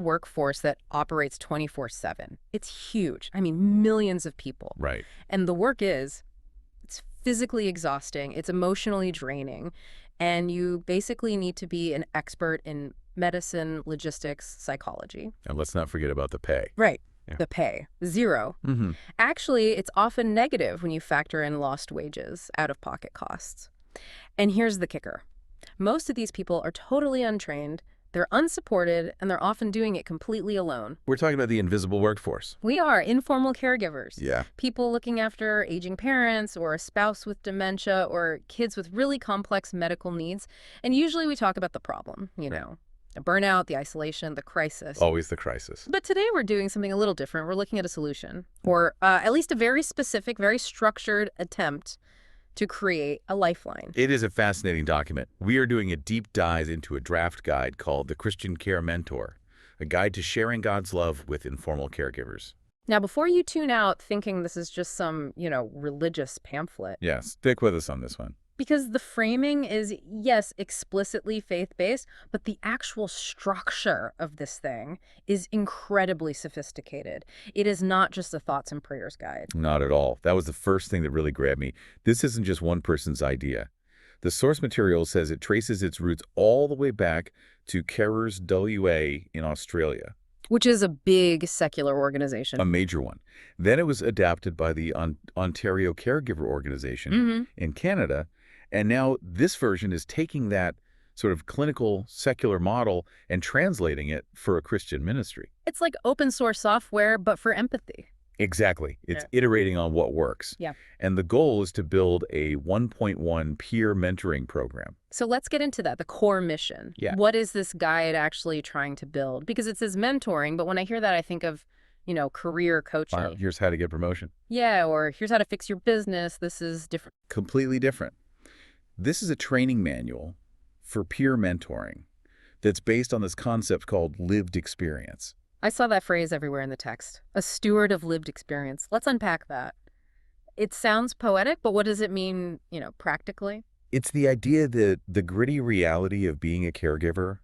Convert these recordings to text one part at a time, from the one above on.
workforce that operates 24/7. It's huge. I mean, millions of people. Right. And the work it's physically exhausting, it's emotionally draining, and you basically need to be an expert in medicine, logistics, psychology. And let's not forget about the pay. Right. Yeah. The pay, zero. Mm-hmm. Actually, it's often negative when you factor in lost wages, out-of-pocket costs. And here's the kicker. Most of these people are totally untrained, they're unsupported, and they're often doing it completely alone. We're talking about the invisible workforce. We are informal caregivers. Yeah. People looking after aging parents or a spouse with dementia or kids with really complex medical needs. And usually we talk about the problem, the burnout, the isolation, the crisis. Always the crisis. But today we're doing something a little different. We're looking at a solution, or at least a very specific, very structured attempt to create a lifeline. It is a fascinating document. We are doing a deep dive into a draft guide called The Christian Care Mentor, a guide to sharing God's love with informal caregivers. Now, before you tune out thinking this is just some, religious pamphlet. Yeah, stick with us on this one. Because the framing is, yes, explicitly faith-based, but the actual structure of this thing is incredibly sophisticated. It is not just a thoughts and prayers guide. Not at all. That was the first thing that really grabbed me. This isn't just one person's idea. The source material says it traces its roots all the way back to Carers WA in Australia. Which is a big secular organization. A major one. Then it was adapted by the Ontario Caregiver Organization in Canada. And now this version is taking that sort of clinical secular model and translating it for a Christian ministry. It's like open source software, but for empathy. Exactly. It's iterating on what works. Yeah. And the goal is to build a 1.1 peer mentoring program. So let's get into that, the core mission. Yeah. What is this guide actually trying to build? Because it says mentoring, but when I hear that, I think of, career coaching. Here's how to get promotion. Yeah, or here's how to fix your business. This is different. Completely different. This is a training manual for peer mentoring that's based on this concept called lived experience. I saw that phrase everywhere in the text. A steward of lived experience. Let's unpack that. It sounds poetic, but what does it mean, practically? It's the idea that the gritty reality of being a caregiver,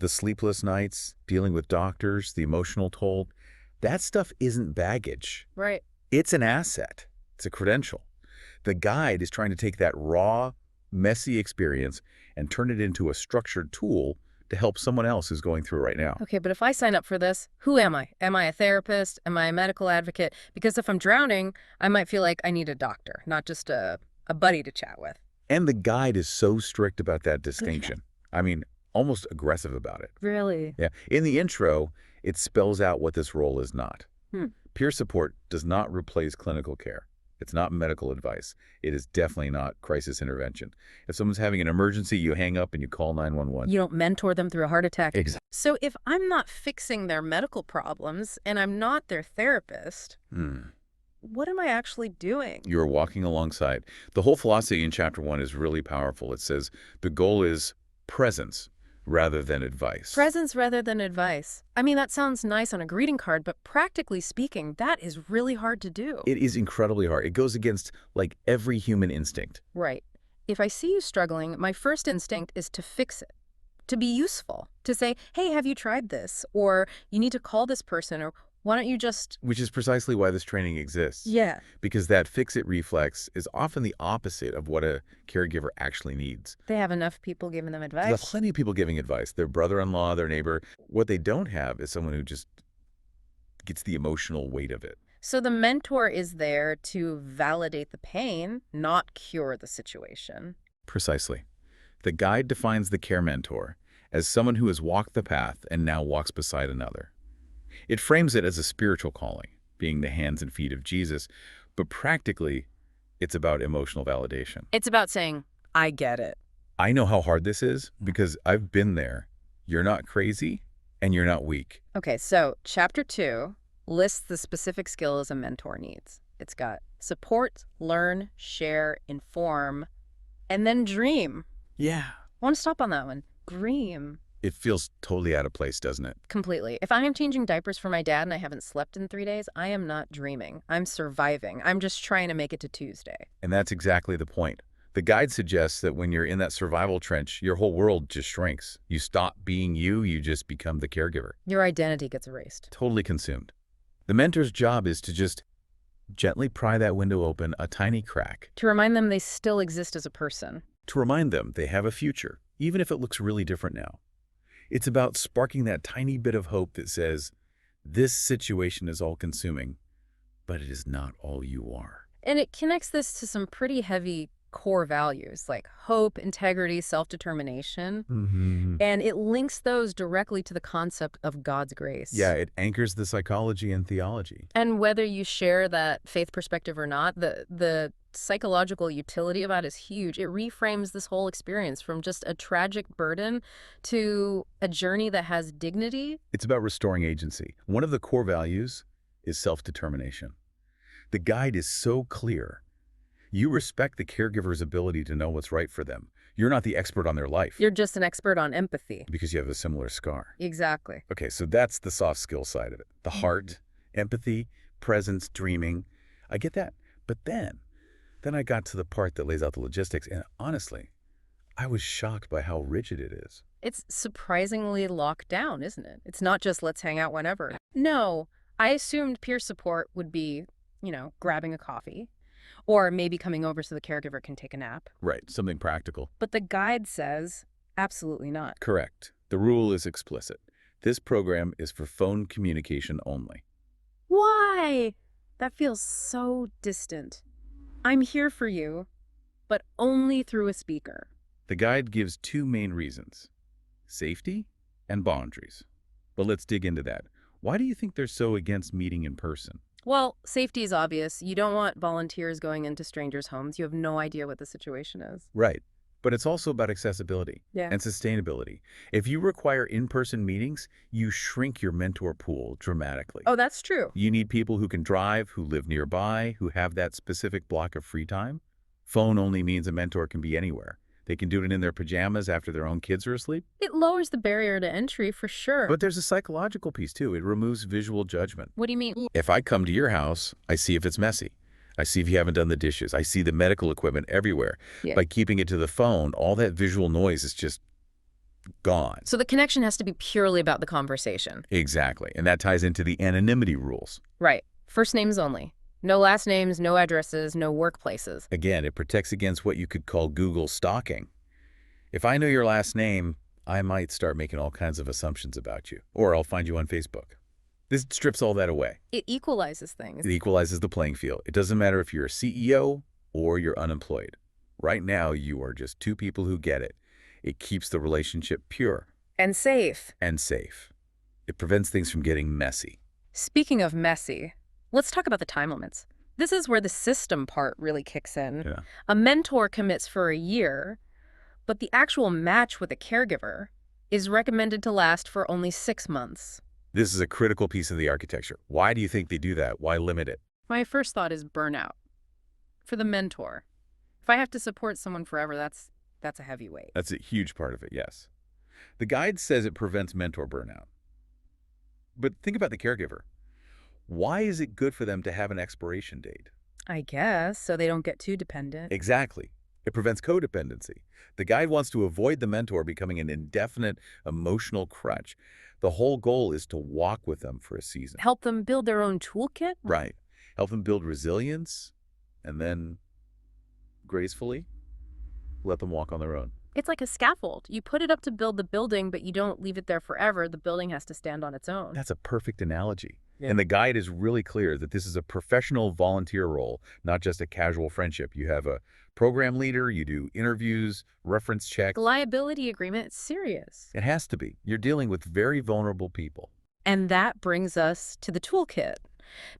the sleepless nights, dealing with doctors, the emotional toll, that stuff isn't baggage. Right. It's an asset. It's a credential. The guide is trying to take that raw, messy experience and turn it into a structured tool to help someone else who's going through it right now. Okay, but if I sign up for this, who am I? Am I a therapist? Am I a medical advocate? Because if I'm drowning, I might feel like I need a doctor, not just a buddy to chat with. And the guide is so strict about that distinction. I mean, almost aggressive about it. Really? Yeah. In the intro, it spells out what this role is not. Peer support does not replace clinical care. It's not medical advice. It is definitely not crisis intervention. If someone's having an emergency, you hang up and you call 911. You don't mentor them through a heart attack. Exactly. So if I'm not fixing their medical problems and I'm not their therapist, what am I actually doing? You're walking alongside. The whole philosophy in Chapter 1 is really powerful. It says the goal is presence rather than advice. Presence rather than advice. I mean, that sounds nice on a greeting card, but practically speaking, that is really hard to do. It is incredibly hard. It goes against, like, every human instinct. Right. If I see you struggling, my first instinct is to fix it, to be useful, to say, hey, have you tried this? Or you need to call this person, or why don't you just... Which is precisely why this training exists. Yeah. Because that fix-it reflex is often the opposite of what a caregiver actually needs. They have enough people giving them advice. There's plenty of people giving advice. Their brother-in-law, their neighbor. What they don't have is someone who just gets the emotional weight of it. So the mentor is there to validate the pain, not cure the situation. Precisely. The guide defines the care mentor as someone who has walked the path and now walks beside another. It frames it as a spiritual calling, being the hands and feet of Jesus, but practically, it's about emotional validation. It's about saying, I get it. I know how hard this is because I've been there. You're not crazy and you're not weak. Okay, so Chapter 2 lists the specific skills a mentor needs. It's got support, learn, share, inform, and then dream. Yeah. I want to stop on that one. Dream. It feels totally out of place, doesn't it? Completely. If I am changing diapers for my dad and I haven't slept in 3 days, I am not dreaming. I'm surviving. I'm just trying to make it to Tuesday. And that's exactly the point. The guide suggests that when you're in that survival trench, your whole world just shrinks. You stop being you, you just become the caregiver. Your identity gets erased. Totally consumed. The mentor's job is to just gently pry that window open a tiny crack, To remind them they still exist as a person. to remind them they have a future, even if it looks really different now. It's about sparking that tiny bit of hope that says, this situation is all-consuming, but it is not all you are. And it connects this to some pretty heavy core values like hope, integrity, self-determination. And it links those directly to the concept of God's grace. Yeah, it anchors the psychology and theology. And whether you share that faith perspective or not, the psychological utility of that is huge. It reframes this whole experience from just a tragic burden to a journey that has dignity. It's about restoring agency. One of the core values is self-determination. The guide is so clear. You respect the caregiver's ability to know what's right for them. You're not the expert on their life You're just an expert on empathy. because you have a similar scar. Exactly. Okay, so that's the soft skill side of it. The heart, empathy, presence, dreaming. I get that. But then I got to the part that lays out the logistics, and honestly, I was shocked by how rigid it is. It's surprisingly locked down, isn't it? It's not just let's hang out whenever. No, I assumed peer support would be, grabbing a coffee or maybe coming over so the caregiver can take a nap. Right, something practical. But the guide says absolutely not. Correct. The rule is explicit. This program is for phone communication only. Why? That feels so distant. I'm here for you, but only through a speaker. The guide gives two main reasons: safety and boundaries. But let's dig into that. Why do you think they're so against meeting in person? Well, safety is obvious. You don't want volunteers going into strangers' homes. You have no idea what the situation is. Right. But it's also about accessibility Yeah. and sustainability. If you require in-person meetings, you shrink your mentor pool dramatically. Oh, that's true. You need people who can drive, who live nearby, who have that specific block of free time. Phone only means a mentor can be anywhere. They can do it in their pajamas after their own kids are asleep. It lowers the barrier to entry for sure. But there's a psychological piece too. It removes visual judgment. What do you mean? If I come to your house, I see if it's messy. I see if you haven't done the dishes. I see the medical equipment everywhere. Yeah. By keeping it to the phone, all that visual noise is just gone. So the connection has to be purely about the conversation. Exactly. And that ties into the anonymity rules. Right. First names only. No last names, no addresses, no workplaces. Again, it protects against what you could call Google stalking. If I know your last name, I might start making all kinds of assumptions about you. Or I'll find you on Facebook. This strips all that away. It equalizes things. It equalizes the playing field. It doesn't matter if you're a CEO or you're unemployed. Right now, you are just two people who get it. It keeps the relationship pure And safe. and safe. It prevents things from getting messy. Speaking of messy, let's talk about the time limits. This is where the system part really kicks in. Yeah. A mentor commits for a year, but the actual match with a caregiver is recommended to last for only 6 months. This is a critical piece of the architecture. Why do you think they do that? Why limit it? My first thought is burnout. For the mentor. If I have to support someone forever, that's a heavy weight. That's a huge part of it, yes. The guide says it prevents mentor burnout. But think about the caregiver. Why is it good for them to have an expiration date? I guess, so they don't get too dependent. Exactly. It prevents codependency. The guide wants to avoid the mentor becoming an indefinite emotional crutch. The whole goal is to walk with them for a season. Help them build their own toolkit? Right. Help them build resilience, and then gracefully let them walk on their own. It's like a scaffold. You put it up to build the building, but you don't leave it there forever. The building has to stand on its own. That's a perfect analogy. Yeah. And the guide is really clear that this is a professional volunteer role, not just a casual friendship. You have a program leader, you do interviews, reference checks. The liability agreement is serious. It has to be. You're dealing with very vulnerable people. And that brings us to the toolkit.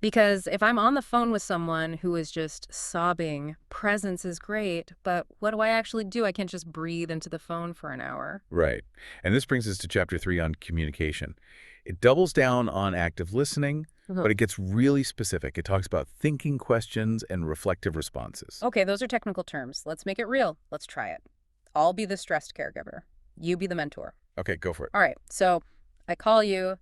Because if I'm on the phone with someone who is just sobbing, presence is great, but what do I actually do? I can't just breathe into the phone for an hour. Right. And this brings us to Chapter 3 on communication. It doubles down on active listening, but it gets really specific. It talks about thinking questions and reflective responses. Okay, those are technical terms. Let's make it real. Let's try it. I'll be the stressed caregiver. You be the mentor. Okay, go for it. All right, so I call you.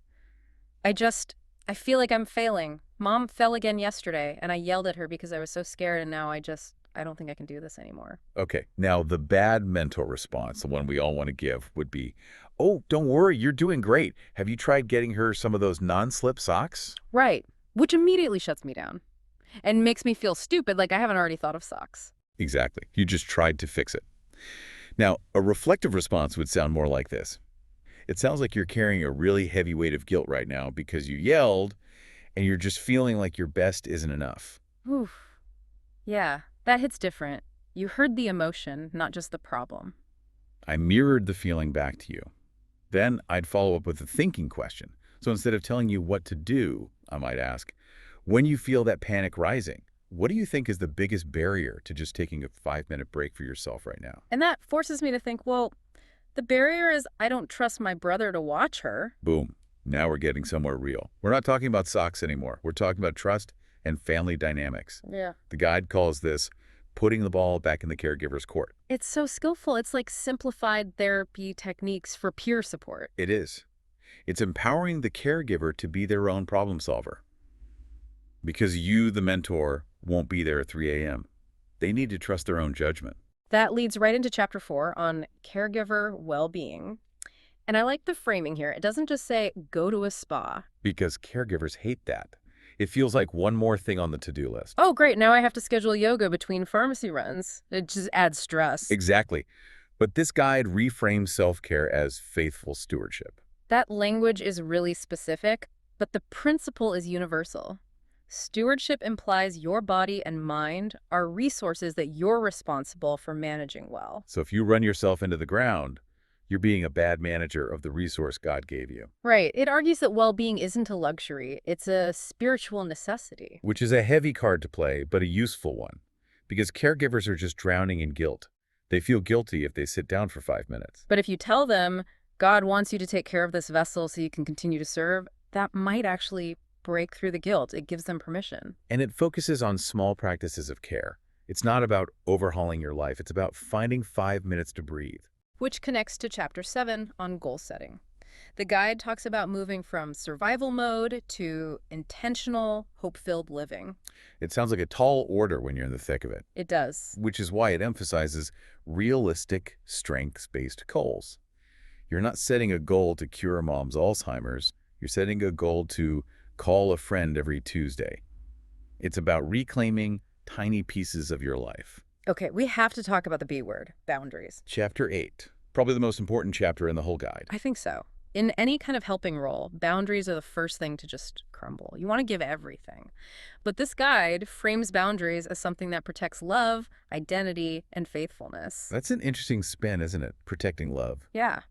I feel like I'm failing. Mom fell again yesterday, and I yelled at her because I was so scared, and now I I don't think I can do this anymore. Okay, now the bad mentor response, the one we all want to give, would be, oh, don't worry, you're doing great. Have you tried getting her some of those non-slip socks? Right, which immediately shuts me down and makes me feel stupid like I haven't already thought of socks. Exactly. You just tried to fix it. Now, a reflective response would sound more like this. It sounds like you're carrying a really heavy weight of guilt right now because you yelled and you're just feeling like your best isn't enough. Oof. Yeah, that hits different. You heard the emotion, not just the problem. I mirrored the feeling back to you. Then I'd follow up with a thinking question. So instead of telling you what to do, I might ask, when you feel that panic rising, what do you think is the biggest barrier to just taking a 5-minute break for yourself right now? And that forces me to think, well, the barrier is I don't trust my brother to watch her. Boom. Now we're getting somewhere real. We're not talking about socks anymore. We're talking about trust and family dynamics. Yeah. The guide calls this putting the ball back in the caregiver's court. It's so skillful. It's like simplified therapy techniques for peer support. It is. It's empowering the caregiver to be their own problem solver. Because you, the mentor, won't be there at 3 a.m. They need to trust their own judgment. That leads right into chapter 4 on caregiver well-being. And I like the framing here. It doesn't just say, go to a spa. Because caregivers hate that. It feels like one more thing on the to-do list. Oh, great. Now I have to schedule yoga between pharmacy runs. It just adds stress. Exactly. But this guide reframes self-care as faithful stewardship. That language is really specific, but the principle is universal. Stewardship implies your body and mind are resources that you're responsible for managing well. So if you run yourself into the ground, you're being a bad manager of the resource God gave you, Right. It argues that well-being isn't a luxury. It's a spiritual necessity. which is a heavy card to play, but a useful one, because caregivers are just drowning in guilt. They feel guilty if they sit down for 5 minutes. But if you tell them, God wants you to take care of this vessel so you can continue to serve, that might actually break through the guilt. It gives them permission. And it focuses on small practices of care. It's not about overhauling your life. It's about finding 5 minutes to breathe. Which connects to chapter 7 on goal setting. The guide talks about moving from survival mode to intentional, hope-filled living. It sounds like a tall order when you're in the thick of it, It does. which is why it emphasizes realistic, strengths-based goals. You're not setting a goal to cure mom's Alzheimer's. You're setting a goal to call a friend every Tuesday. It's about reclaiming tiny pieces of your life. Okay, we have to talk about the B word, boundaries. Chapter 8, probably the most important chapter in the whole guide. I think so. In any kind of helping role, boundaries are the first thing to just crumble. You want to give everything. But this guide frames boundaries as something that protects love, identity, and faithfulness. That's an interesting spin, isn't it? Protecting love. Yeah.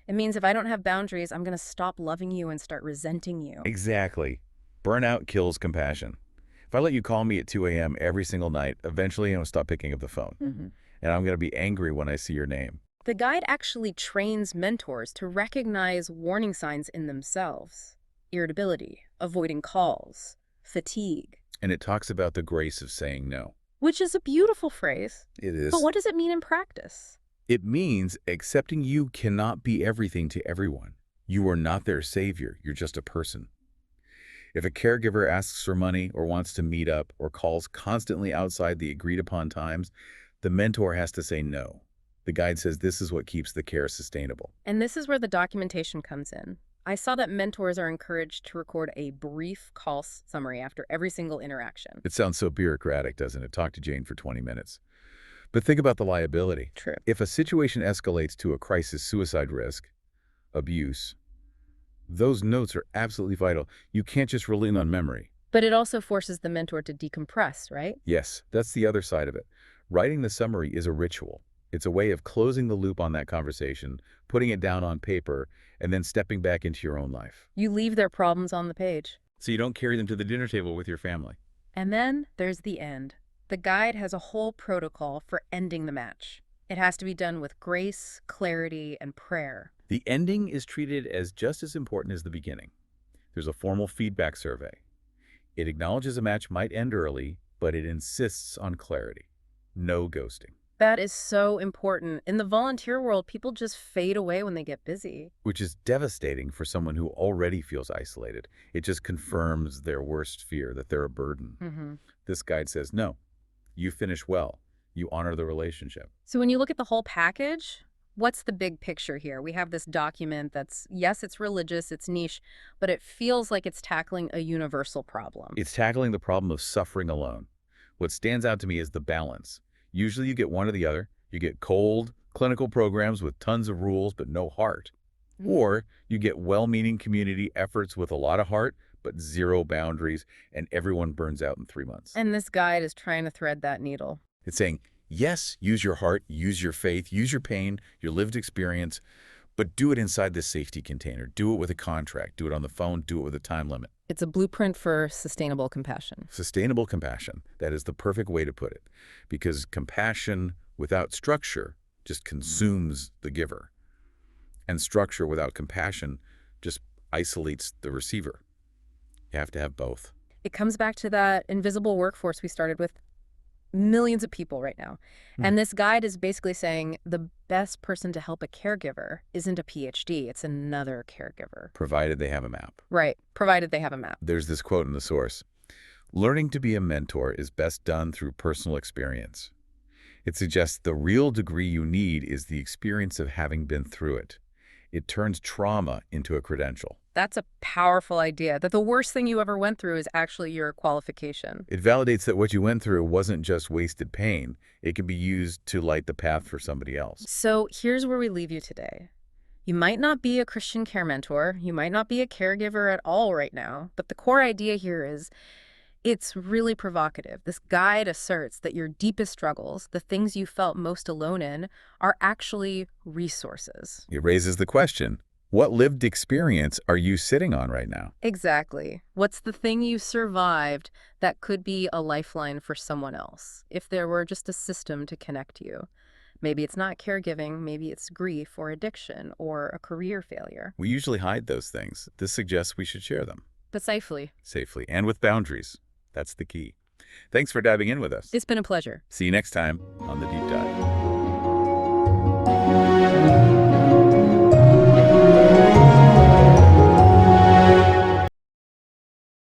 It means if I don't have boundaries, I'm going to stop loving you and start resenting you. Exactly. Burnout kills compassion. If I let you call me at 2 a.m. every single night, eventually I'll stop picking up the phone. And I'm going to be angry when I see your name. The guide actually trains mentors to recognize warning signs in themselves. Irritability, avoiding calls, fatigue. And it talks about the grace of saying no. Which is a beautiful phrase. It is. But what does it mean in practice? It means accepting you cannot be everything to everyone. You are not their savior. You're just a person. If a caregiver asks for money or wants to meet up or calls constantly outside the agreed-upon times, the mentor has to say no. The guide says this is what keeps the care sustainable. And this is where the documentation comes in. I saw that mentors are encouraged to record a brief call summary after every single interaction. It sounds so bureaucratic, doesn't it? Talk to Jane for 20 minutes. But think about the liability. True. If a situation escalates to a crisis suicide risk, abuse, those notes are absolutely vital. You can't just rely on memory. But it also forces the mentor to decompress, right? Yes, that's the other side of it. Writing the summary is a ritual. It's a way of closing the loop on that conversation, putting it down on paper, and then stepping back into your own life. You leave their problems on the page. So you don't carry them to the dinner table with your family. And then there's the end. The guide has a whole protocol for ending the match. It has to be done with grace, clarity, and prayer. The ending is treated as just as important as the beginning. There's a formal feedback survey. It acknowledges a match might end early, but it insists on clarity. No ghosting. That is so important. In the volunteer world, people just fade away when they get busy. Which is devastating for someone who already feels isolated. It just confirms their worst fear, that they're a burden. This guide says, no, you finish well. You honor the relationship. So when you look at the whole package, what's the big picture here? We have this document that's, yes, it's religious, it's niche, but it feels like it's tackling a universal problem. It's tackling the problem of suffering alone. What stands out to me is the balance. Usually you get one or the other. You get cold, clinical programs with tons of rules but no heart. Mm. Or you get well-meaning community efforts with a lot of heart but zero boundaries, and everyone burns out in 3 months. And this guide is trying to thread that needle. It's saying, yes, use your heart, use your faith, use your pain, your lived experience, but do it inside this safety container. Do it with a contract. Do it on the phone. Do it with a time limit. It's a blueprint for sustainable compassion. Sustainable compassion. That is the perfect way to put it. Because compassion without structure just consumes the giver. And structure without compassion just isolates the receiver. You have to have both. It comes back to that invisible workforce we started with, millions of people right now. Hmm. And this guide is basically saying the best person to help a caregiver isn't a PhD, it's another caregiver. Provided they have a map. Right, provided they have a map. There's this quote in the source. Learning to be a mentor is best done through personal experience. It suggests the real degree you need is the experience of having been through it. It turns trauma into a credential. That's a powerful idea, that the worst thing you ever went through is actually your qualification. It validates that what you went through wasn't just wasted pain. It can be used to light the path for somebody else. So here's where we leave you today. You might not be a Christian care mentor, you might not be a caregiver at all right now, but the core idea here is it's really provocative. This guide asserts that your deepest struggles, the things you felt most alone in, are actually resources. It raises the question, what lived experience are you sitting on right now? Exactly. What's the thing you survived that could be a lifeline for someone else, if there were just a system to connect you? Maybe it's not caregiving, maybe it's grief or addiction or a career failure. We usually hide those things. This suggests we should share them But safely. safely and with boundaries. That's the key. Thanks for diving in with us. It's been a pleasure. See you next time on The Deep Dive.